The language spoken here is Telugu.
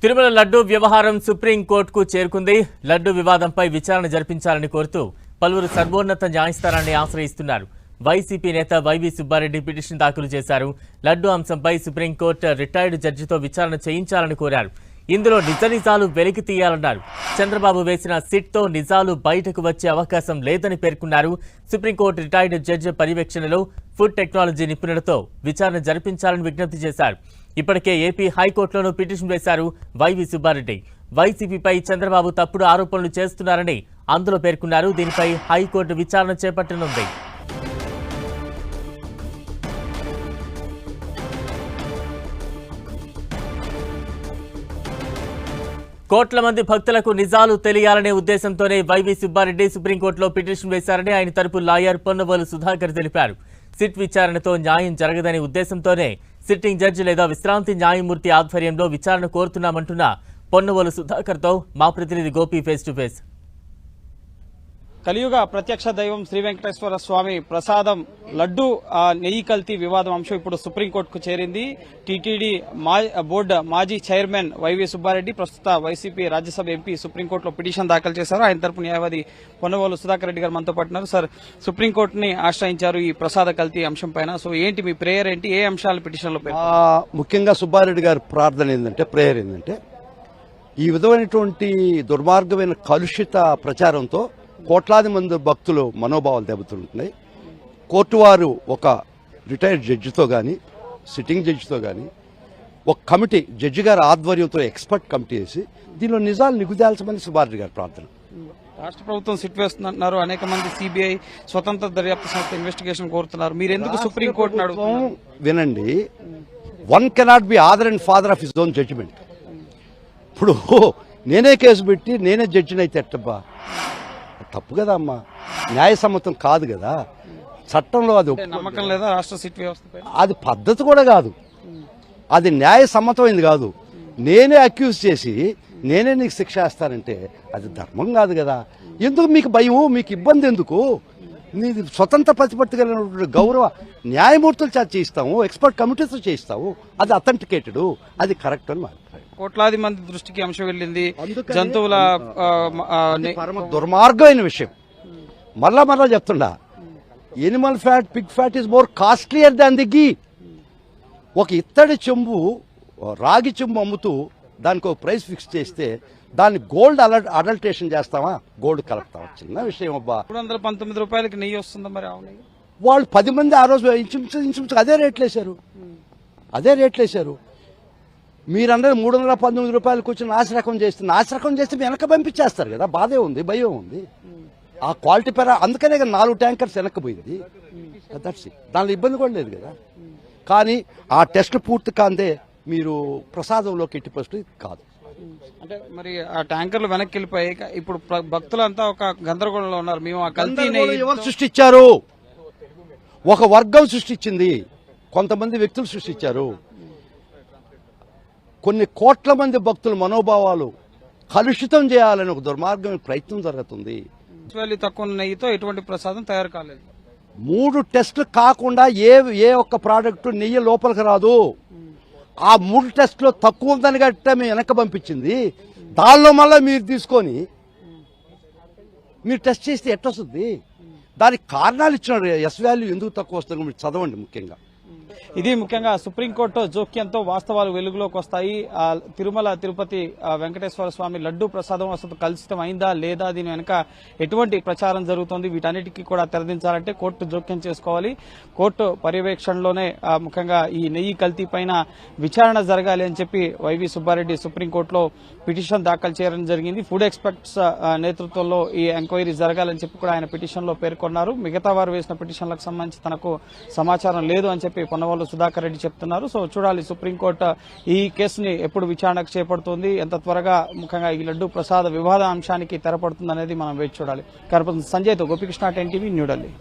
తిరుమల లడ్డూ వ్యవహారం సుప్రీంకోర్టుకు చేరుకుంది. లడ్డూ వివాదంపై విచారణ జరిపించాలని కోరుతూ పలువురు సర్వోన్నత న్యాయస్థానాన్ని ఆశ్రయిస్తున్నారు. వైసీపీ నేత వైవి సుబ్బారెడ్డి పిటిషన్ దాఖలు చేశారు. లడ్డూ అంశంపై సుప్రీంకోర్టు రిటైర్డ్ జడ్జితో విచారణ చేయించాలని కోరారు. ఇందులో నిజాలు వెలికి తీయాలన్నారు. చంద్రబాబు వేసిన సిట్తో నిజాలు బయటకు వచ్చే అవకాశం లేదని పేర్కొన్నారు. సుప్రీంకోర్టు రిటైర్డ్ జడ్జి పర్యవేక్షణలో ఫుడ్ టెక్నాలజీ నిపుణులతో విచారణ జరిపించాలని విజ్ఞప్తి చేశారు. ఇప్పటికే ఏపీ హైకోర్టులోనూ పిటిషన్ వేశారు వైవి సుబ్బారెడ్డి. వైసీపీపై చంద్రబాబు తప్పుడు ఆరోపణలు చేస్తున్నారని అందులో పేర్కొన్నారు. దీనిపై హైకోర్టు విచారణ చేపట్టనుంది. కోట్ల మంది భక్తులకు నిజాలు తెలియాలనే ఉద్దేశంతోనే వైవి సుబ్బారెడ్డి సుప్రీంకోర్టులో పిటిషన్ వేశారని ఆయన తరపు లాయర్ పొన్నవోలు సుధాకర్ తెలిపారు. సిట్ విచారణతో న్యాయం జరగదనే ఉద్దేశంతోనే సిట్టింగ్ జడ్జి లేదా విశ్రాంతి న్యాయమూర్తి ఆధ్వర్యంలో విచారణ కోరుతున్నామంటున్న పొన్నవోలు సుధాకర్తో మా ప్రతినిధి గోపి ఫేస్ టు ఫేస్. కలియుగ ప్రత్యక్ష దైవం శ్రీ వెంకటేశ్వర స్వామి ప్రసాదం లడ్డు నెయ్యి కల్తీ వివాదం అంశం ఇప్పుడు సుప్రీంకోర్టుకు చేరింది. టీటీడీ బోర్డు మాజీ చైర్మన్ వైవి సుబ్బారెడ్డి, ప్రస్తుత వైసీపీ రాజ్యసభ ఎంపీ సుప్రీంకోర్టులో పిటిషన్ దాఖలు చేశారు. ఆయన తరపు న్యాయవాది పొన్నవోలు సుధాకర్ రెడ్డి గారు మనతో పాటున్నారు. సార్, సుప్రీంకోర్టుని ఆశ్రయించారు ఈ ప్రసాద కల్తీ అంశం పైన. సో ఏంటి మీ ప్రేయర్ ఏంటి? ఏ అంశాలు పిటిషన్లో? ముఖ్యంగా సుబ్బారెడ్డి గారి ప్రార్థన ఏంటంటే, ప్రేయర్ ఏంటంటే, ఈ విధమైనటువంటి దుర్మార్గమైన కలుషిత ప్రచారంతో కోట్లాది మంది భక్తులు మనోభావాలు దెబ్బతింటున్నాయి. కోర్టు వారు ఒక రిటైర్డ్ జడ్జితో కానీ, సిట్టింగ్ జడ్జితో కానీ, ఒక కమిటీ, జడ్జి గారి ఆధ్వర్యంతో ఎక్స్పర్ట్ కమిటీ వేసి దీనిలో నిజాలు నిగుదేల్చమని సుబ్బారెడ్డి గారి ప్రార్థన. రాష్ట్ర ప్రభుత్వం సిట్ వేస్తున్నారు, అనేక మంది సిబిఐ స్వతంత్ర దర్యాప్తు సంస్థ ఇన్వెస్టిగేషన్ కోరుతున్నారు. మీరు ఎందుకు సుప్రీంకోర్టును అడుగుతున్నారు? వినండి, one cannot be author and father of his own judgement. ఇప్పుడు నేనే కేసు పెట్టి నేనే జడ్జిని అయితే ఎట్టబ్బా, తప్పు కదా అమ్మా, న్యాయసమ్మతం కాదు కదా. చట్టంలో అది నమ్మకం లేదా రాష్ట్ర సిట్ వ్యవస్థ? అది పద్ధతి కూడా కాదు, అది న్యాయసమ్మతమైంది కాదు. నేనే అక్యూజ్ చేసి నేనే నీకు శిక్ష వేస్తానంటే అది ధర్మం కాదు కదా. ఎందుకు మీకు భయం, మీకు ఇబ్బంది ఎందుకు? నీ స్వతంత్ర ప్రతిపత్తి కలిగినటువంటి గౌరవ న్యాయమూర్తులు చేత చేయిస్తాము, ఎక్స్పర్ట్ కమిటీతో చేయిస్తాము. అది అథెంటికేటెడ్, అది కరెక్ట్ అని మాట్లాడారు. కోట్లాది మంది దృష్టికి అంశం వెళ్ళింది. జంతువుల పరమ దుర్మార్గమైన విషయం. మళ్ళా చెప్తుండా, animal fat, pig fat is more costlier than the ghee. ఒక ఇత్తడి చెంబు, రాగి చెంబు అమ్ముతూ దానికి ఒక ప్రైస్ ఫిక్స్ చేస్తే దాన్ని గోల్డ్ అడల్టేషన్ చేస్తామా, గోల్డ్ కలుపుతామా? చిన్న విషయం అబ్బా. 319 రూపాయలకి నెయ్యి వస్తుందా మరి? వాళ్ళు 10 మంది ఆ రోజు ఇంచుమించు అదే రేట్లు వేశారు. మీరందరూ 319 రూపాయలకు వచ్చి నాశరకం చేస్తే వెనక పంపించేస్తారు కదా. బాధే ఉంది, భయం ఉంది. ఆ క్వాలిటీ అందుకనే 4 ట్యాంకర్స్ వెనక్కిపోయింది. దానిలో ఇబ్బంది కూడా లేదు కదా. కానీ ఆ టెస్ట్ పూర్తి కాందే మీరు ప్రసాదంలోకి ఎట్టి పరిస్థితి కాదు. అంటే మరి ఆ ట్యాంకర్లు వెనక్కి వెళ్ళిపోయి ఇప్పుడు భక్తులంతా ఒక గందరగోళంలో ఉన్నారు. మేము ఆ కల్తీని ఎవరు సృష్టించారు? ఒక వర్గం సృష్టించింది, కొంతమంది వ్యక్తులు సృష్టించారు. కొన్ని కోట్ల మంది భక్తుల మనోభావాలు కలుషితం చేయాలని ఒక దుర్మార్గమైన ప్రయత్నం జరుగుతుంది. తక్కువ నెయ్యితో ఎటువంటి ప్రసాదం తయారు కాలేదు. 3 టెస్టులు కాకుండా ఏ ఒక్క ప్రోడక్ట్ నెయ్యి లోపలికి రాదు. ఆ 3 టెస్టులో తక్కువ ఉందని గట్ట మేము వెనక్కి పంపించింది. దానిలో మళ్ళీ మీరు తీసుకొని మీరు టెస్ట్ చేస్తే ఎట్టొస్తుంది? దానికి కారణాలు ఇచ్చినారు. ఎస్ వాల్యూ ఎందుకు తక్కువ వస్తుంది మీరు చదవండి. ఇది ముఖ్యంగా సుప్రీంకోర్టు జోక్యంతో వాస్తవాలు వెలుగులోకి వస్తాయి. తిరుమల తిరుపతి వెంకటేశ్వర స్వామి లడ్డూ ప్రసాదం అసలు కలుషితం అయిందా లేదా, దీని వెనక ఎటువంటి ప్రచారం జరుగుతోంది, వీటన్నిటికీ కూడా తెరదించాలంటే కోర్టు జోక్యం చేసుకోవాలి. కోర్టు పర్యవేక్షణలోనే ముఖ్యంగా ఈ నెయ్యి కల్తీ పైన విచారణ జరగాలి అని చెప్పి వైవి సుబ్బారెడ్డి సుప్రీంకోర్టులో పిటిషన్ దాఖలు చేయడం జరిగింది. ఫుడ్ ఎక్స్పర్ట్స్ నేతృత్వంలో ఈ ఎంక్వైరీ జరగాలని చెప్పి కూడా ఆయన పిటిషన్ లో పేర్కొన్నారు. మిగతా వారు వేసిన పిటిషన్లకు సంబంధించి తనకు సమాచారం లేదు అని చెప్పి పొన్నవోలు సుధాకర్ రెడ్డి చెప్తున్నారు. సో చూడాలి సుప్రీంకోర్టు ఈ కేసుని ఎప్పుడు విచారణకు చేపడుతుంది, ఎంత త్వరగా ముఖ్యంగా ఈ లడ్డూ ప్రసాద వివాద అంశానికి తెరపడుతుంది అనేది మనం వేచి చూడాలి. సంజయ్తో గోపికృష్ణ, 10 టీవీ, న్యూఢిల్లీ.